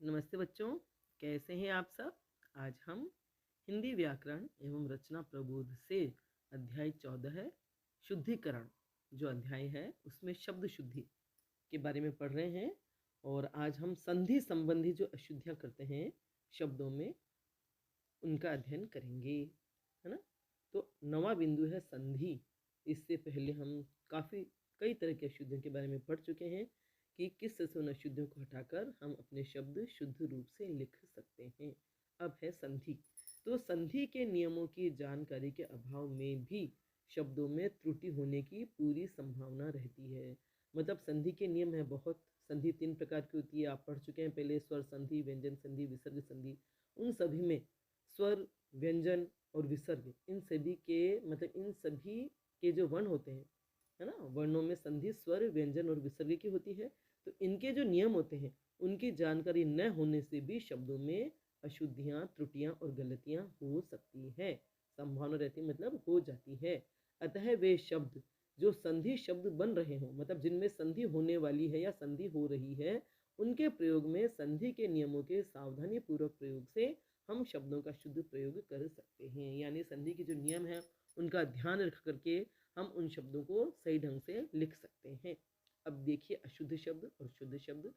नमस्ते बच्चों, कैसे हैं आप सब। आज हम हिंदी व्याकरण एवं रचना प्रबोध से अध्याय 14 है शुद्धिकरण जो अध्याय है उसमें शब्द शुद्धि के बारे में पढ़ रहे हैं। और आज हम संधि संबंधी जो अशुद्धियाँ करते हैं शब्दों में उनका अध्ययन करेंगे, है ना। तो नवा बिंदु है संधि। इससे पहले हम कई तरह की अशुद्धियों के बारे में पढ़ चुके हैं कि किस तरह से उन अशुद्धियों को हटाकर हम अपने शब्द शुद्ध रूप से लिख सकते हैं। अब है संधि। तो संधि के नियमों की जानकारी के अभाव में भी शब्दों में त्रुटि होने की पूरी संभावना रहती है। मतलब संधि के नियम है बहुत। संधि 3 प्रकार की होती है, आप पढ़ चुके हैं पहले। स्वर संधि, व्यंजन संधि, विसर्ग संधि। उन सभी में स्वर, व्यंजन और विसर्ग, इन सभी के जो वर्ण होते हैं, है ना, वर्णों में संधि स्वर, व्यंजन और विसर्ग की होती है। तो इनके जो नियम होते हैं उनकी जानकारी न होने से भी शब्दों में अशुद्धियाँ, त्रुटियाँ और गलतियाँ हो सकती हैं। संभावना रहती है, मतलब हो जाती है। अतः वे शब्द जो संधि शब्द बन रहे हों, मतलब जिनमें संधि होने वाली है या संधि हो रही है, उनके प्रयोग में संधि के नियमों के सावधानी पूर्वक प्रयोग से हम शब्दों का शुद्ध प्रयोग कर सकते हैं। यानी संधि के जो नियम है उनका ध्यान रख करके हम उन शब्दों को सही ढंग से लिख सकते हैं। अब देखिए अशुद्ध शब्द और शुद्ध शब्द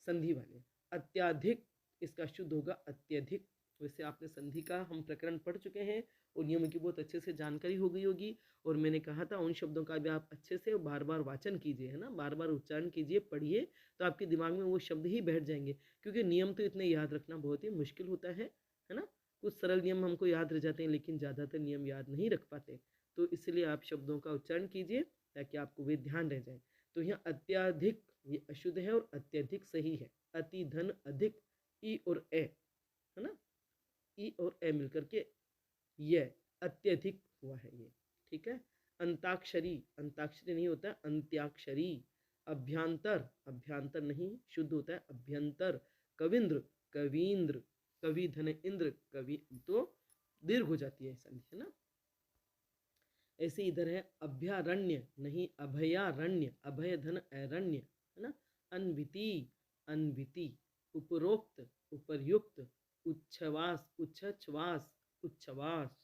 संधि वाले। अत्याधिक, इसका शुद्ध होगा अत्यधिक। वैसे आपने संधि का हम प्रकरण पढ़ चुके हैं और नियमों की बहुत अच्छे से जानकारी हो गई होगी। और मैंने कहा था उन शब्दों का भी आप अच्छे से बार बार वाचन कीजिए, है ना, बार बार उच्चारण कीजिए, पढ़िए, तो आपके दिमाग में वो शब्द ही बैठ जाएंगे। क्योंकि नियम तो इतने याद रखना बहुत ही मुश्किल होता है ना। कुछ सरल नियम हमको याद रह जाते हैं लेकिन ज़्यादातर नियम याद नहीं रख पाते। तो इसलिए आप शब्दों का उच्चारण कीजिए ताकि आपको वे ध्यान रह जाए। तो यहाँ अत्याधिक ये अशुद्ध है और अत्यधिक सही है। अति धन अधिक, ई और ए, है ना, ई और ए मिलकर के ये अत्यधिक हुआ है ये, ठीक है। अंताक्षरी, अंताक्षरी नहीं होता, अंत्याक्षरी। अभ्यांतर, अभ्यांतर नहीं, शुद्ध होता है अभ्यंतर। कविंद्र, कवींद्र। कवि धन इंद्र, कवि, तो दीर्घ हो जाती है संधि, है ना। ऐसे इधर है अभ्यारण्य नहीं अभयारण्य। अभय धन अरण्य, है ना। अन्विति, अन्विति। उपरोक्त, उपर्युक्त। उच्छ्वास, उच्छ्वास, उच्छ्वास।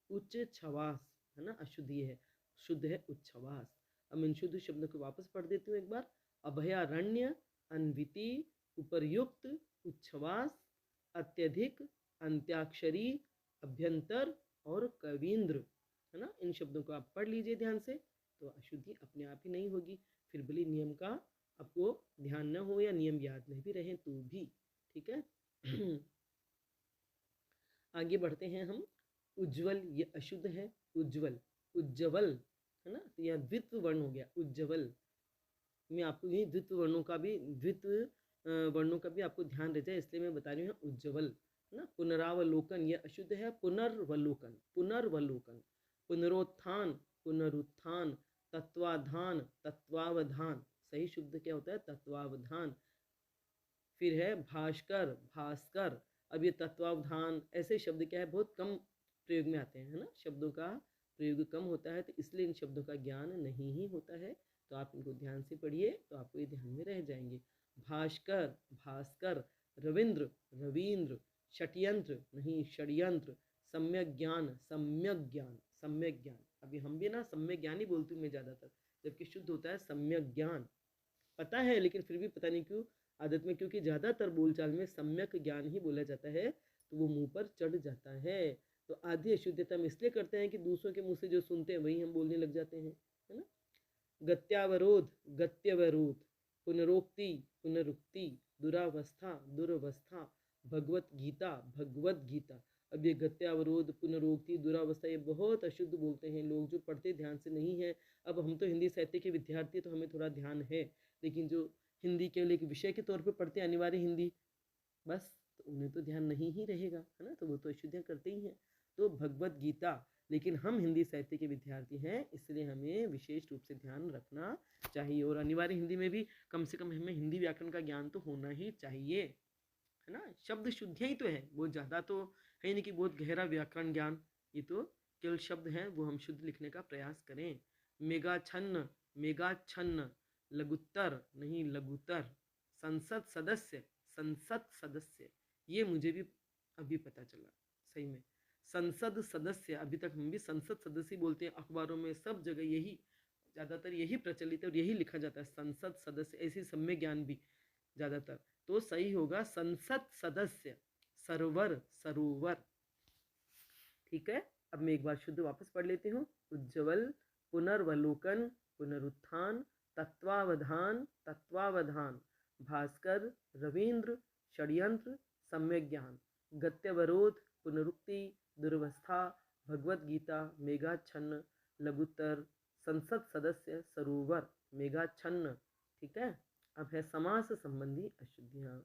उच्चवास, है ना, अशुद्ध ये है, शुद्ध है उच्छ्वास। अब इन शुद्ध शब्दों को वापस पढ़ देती हूँ एक बार। अभयारण्य, अन्विति, उपर्युक्त, उच्छ्वास, अत्यधिक, अंत्याक्षरी, अभ्यंतर और कवींद्र, है ना। इन शब्दों को आप पढ़ लीजिए ध्यान से, तो अशुद्धि अपने आप ही नहीं होगी। फिर भले नियम का आपको ध्यान न हो या नियम याद नहीं भी रहे तो भी, ठीक है। आगे बढ़ते हैं हम। उज्ज्वल, ये अशुद्ध है। उज्ज्वल, उज्ज्वल, है ना। तो यह द्वित्व वर्ण हो गया उज्ज्वल। मैं आपको यही द्वित्व वर्णों का भी आपको ध्यान रह जाए इसलिए मैं बता रही हूँ उज्ज्वल, है ना। पुनरावलोकन, यह अशुद्ध है। पुनर्वलोकन, पुनर्वलोकन। पुनरुत्थान, पुनरुत्थान। तत्वाधान, तत्वावधान। सही शुद्ध क्या होता है, तत्वावधान। फिर है भास्कर, भास्कर। अब ये तत्वावधान ऐसे शब्द क्या है बहुत कम प्रयोग में आते हैं, है ना। शब्दों का प्रयोग कम होता है तो इसलिए इन शब्दों का ज्ञान नहीं ही होता है। तो आप इनको ध्यान से पढ़िए तो आपको ये ध्यान में रह जाएंगे। भास्कर, भास्कर। रविंद्र, रवींद्र। षट्यंत्र नहीं षड्यंत्र। सम्यक ज्ञान, सम्यक ज्ञान, सम्यक ज्ञान। अभी हम भी ना सम्यक ज्ञान ही बोलते हूँ मैं ज़्यादातर, जबकि शुद्ध होता है सम्यक ज्ञान। पता है लेकिन फिर भी पता नहीं क्यों आदत में, क्योंकि ज़्यादातर बोलचाल में सम्यक ज्ञान ही बोला जाता है तो वो मुंह पर चढ़ जाता है। तो आधी अशुद्धता हम इसलिए करते हैं कि दूसरों के मुंह से जो सुनते हैं वही हम बोलने लग जाते हैं, है ना। गत्यावरोध, गत्यवरोध। पुनरोक्ति, पुनरुक्ति। दुरावस्था, दुरवस्था। भगवत गीता, भगवत गीता। अब ये गत्यावरोध, पुनरोक्ति, दुरावस्था ये बहुत अशुद्ध बोलते हैं लोग जो पढ़ते ध्यान से नहीं है। अब हम तो हिंदी साहित्य के विद्यार्थी तो हमें थोड़ा ध्यान है, लेकिन जो हिंदी केवल एक विषय के तौर पे पढ़ते हैं अनिवार्य हिंदी बस, तो उन्हें तो ध्यान नहीं ही रहेगा, है ना। तो वो तो अशुद्धियाँ करते ही हैं। तो भगवत गीता, लेकिन हम हिंदी साहित्य के विद्यार्थी हैं इसलिए हमें विशेष रूप से ध्यान रखना चाहिए। और अनिवार्य हिंदी में भी कम से कम हमें हिंदी व्याकरण का ज्ञान तो होना ही चाहिए, है ना। शब्द शुद्धियाँ ही तो है, बहुत ज़्यादा तो है नहीं कि बहुत गहरा व्याकरण ज्ञान। ये तो केवल शब्द हैं, वो हम शुद्ध लिखने का प्रयास करें। मेगाछन्न, मेगाछन्न। लघुत्तर नहीं लघुतर। संसद सदस्य, संसद सदस्य, ये मुझे भी अभी पता चला सही में। संसद सदस्य, अभी तक हम भी संसद सदस्य बोलते हैं, अखबारों में सब जगह यही, ज़्यादातर यही प्रचलित है और यही लिखा जाता है, संसद सदस्य, ऐसी सम्य ज्ञान भी ज़्यादातर। तो सही होगा संसद सदस्य, सरवर, सरोवर। ठीक है, अब मैं एक बार शुद्ध वापस पढ़ लेती हूँ। उज्ज्वल, पुनर्वलोकन, पुनरुत्थान, तत्वावधान, तत्वावधान, भास्कर, रवींद्र, षड्यंत्र, सम्यक ज्ञान, गत्यवरोध, पुनरुक्ति, दुर्वस्था, भगवत गीता, मेघाच्छन्न, लघुत्तर, संसद सदस्य, सरोवर, मेघाच्छन्न। ठीक है, अब है समास संबंधी अशुद्धियाँ।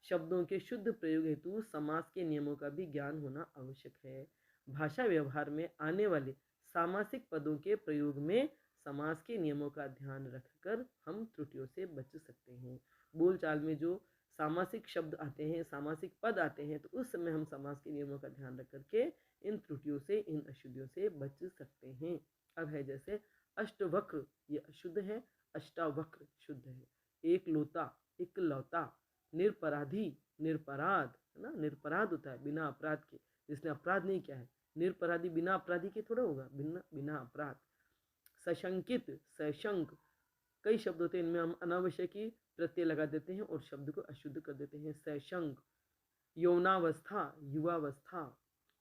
शब्दों के शुद्ध प्रयोग हेतु समास के नियमों का भी ज्ञान होना आवश्यक है। भाषा व्यवहार में आने वाले सामासिक पदों के प्रयोग में समास के नियमों का ध्यान रखकर हम त्रुटियों से बच सकते हैं। बोलचाल में जो सामासिक शब्द आते हैं, सामासिक पद आते हैं, तो उस समय हम समास के नियमों का ध्यान रख करके इन त्रुटियों से, इन अशुद्धियों से बच सकते हैं। अब है जैसे अष्टवक्र, ये अशुद्ध है, अष्टावक्र शुद्ध है। एक लोता, इकलौता, निरपराधी, निरपराध, है ना, निरपराध होता है बिना अपराध के, जिसने अपराध नहीं किया है। निरपराधी बिना अपराधी के थोड़ा होगा, बिना अपराध। सशंकित, सशंक, कई शब्द होते हैं, इनमें हम अनावश्यक ही प्रत्यय लगा देते हैं और शब्द को अशुद्ध कर देते हैं। सशंक। यौनावस्था, युवावस्था,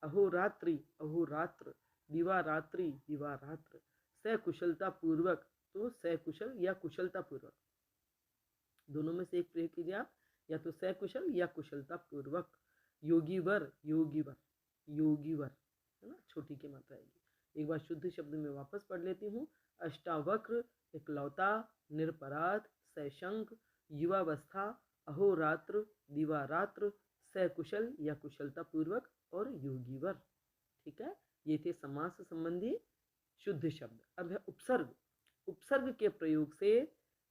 अहोरात्रि, अहोरात्र, दिवारात्रि, दिवारात्र। सकुशलता पूर्वक, तो सकुशल या कुशलता पूर्वक, दोनों में से एक प्रयोग कीजिए आप, या तो सकुशल या कुशलता पूर्वक। योगीवर, योगीवर, योगीवर, है ना, छोटी की मात्रा आएगी। एक बार शुद्ध शब्द में वापस पढ़ लेती हूँ। अष्टावक्र, इकलौता, निरपराध, सशंक, युवावस्था, अहोरात्र, दिवारात्र, सकुशल या कुशलता पूर्वक और योगीवर। ठीक है, ये थे समास संबंधी शुद्ध शब्द। अब है उपसर्ग। उपसर्ग के प्रयोग से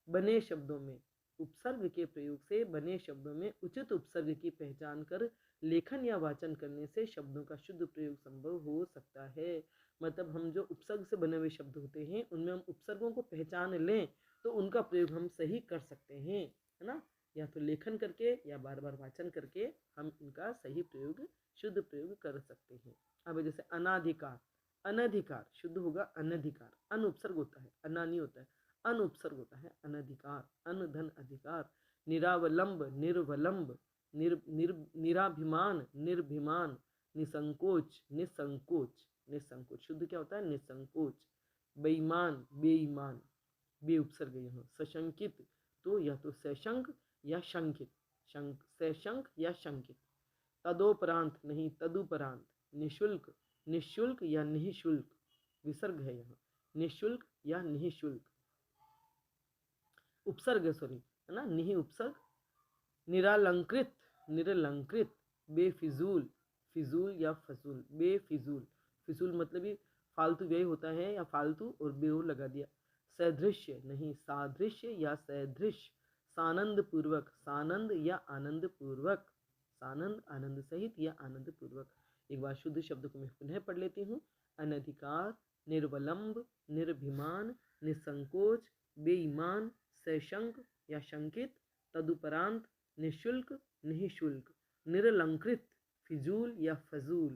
बने शब्दों में, उपसर्ग के प्रयोग से बने शब्दों में उचित उपसर्ग की पहचान कर लेखन या वाचन करने से शब्दों का शुद्ध प्रयोग संभव हो सकता है। मतलब हम जो उपसर्ग से बने हुए शब्द होते हैं, उनमें हम उपसर्गों को पहचान लें तो उनका प्रयोग हम सही कर सकते हैं, है ना, या तो लेखन करके या बार बार वाचन करके हम इनका सही प्रयोग, शुद्ध प्रयोग कर सकते हैं। अब जैसे अनाधिकार, अनधिकार शुद्ध होगा अनधिकार, अन उपसर्ग होता है, अन्ना नहीं होता है, अन उपसर्ग होता है, अनधिकार, अन धन अधिकार। निरावलंब, निर्वलंब, निराभिमान, निर्भिमान, निसंकोच, निसंकोच, निसंकोच शुद्ध क्या होता है, निसंकोच। बेईमान, बेईमान, बे उपसर्ग यहाँ। सशंकित, तो या तो सशंक या शंकित, शंक, सशंक या शंकित। तदोपरांत नहीं तदुपरांत। निशुल्क, निशुल्क या निःशुल्क, विसर्ग है यहाँ, निशुल्क या निःशुल्क। उपसर्ग सॉरी, है ना, निहि उपसर्ग। निरालंकृत, निरलंकृत। बेफिजूल, फिजूल या फजूल, बेफिजूल, फिजूल मतलब ये फालतू व्यय होता है या फालतू, और बेओ लगा दिया। सदृश्य नहीं सादृश्य या सदृश। सानंद पूर्वक, सानंद या आनंद पूर्वक, सानंद आनंद सहित या आनंद पूर्वक। एक बार शुद्ध शब्द को मैं पुनः पढ़ लेती हूँ। अनधिकार, निर्वलंब, निर्भिमान, निसंकोच, बेईमान, सशंक या शंकित, तदुपरांत, निःशुल्क, निःशुल्क, निरलंकृत, फिजूल या फजूल,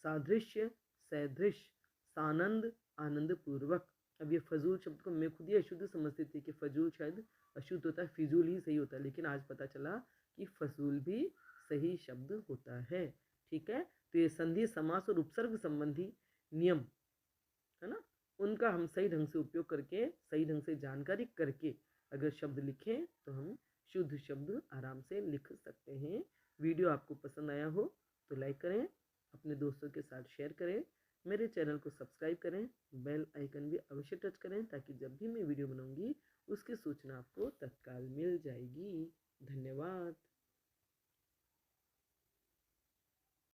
सादृश्य, सदृश, सानंद, आनंद पूर्वक। अब ये फजूल शब्द को मैं खुद ही अशुद्ध समझती थी कि फजूल शायद अशुद्ध होता है, फिजूल ही सही होता है, लेकिन आज पता चला कि फजूल भी सही शब्द होता है। ठीक है, तो ये संधि, समास और उपसर्ग संबंधी नियम, है ना, उनका हम सही ढंग से उपयोग करके, सही ढंग से जानकारी करके अगर शब्द लिखें तो हम शुद्ध शब्द आराम से लिख सकते हैं। वीडियो आपको पसंद आया हो तो लाइक करें, अपने दोस्तों के साथ शेयर करें, मेरे चैनल को सब्सक्राइब करें, बेल आइकन भी अवश्य टच करें ताकि जब भी मैं वीडियो बनाऊंगी उसकी सूचना आपको तत्काल मिल जाएगी। धन्यवाद।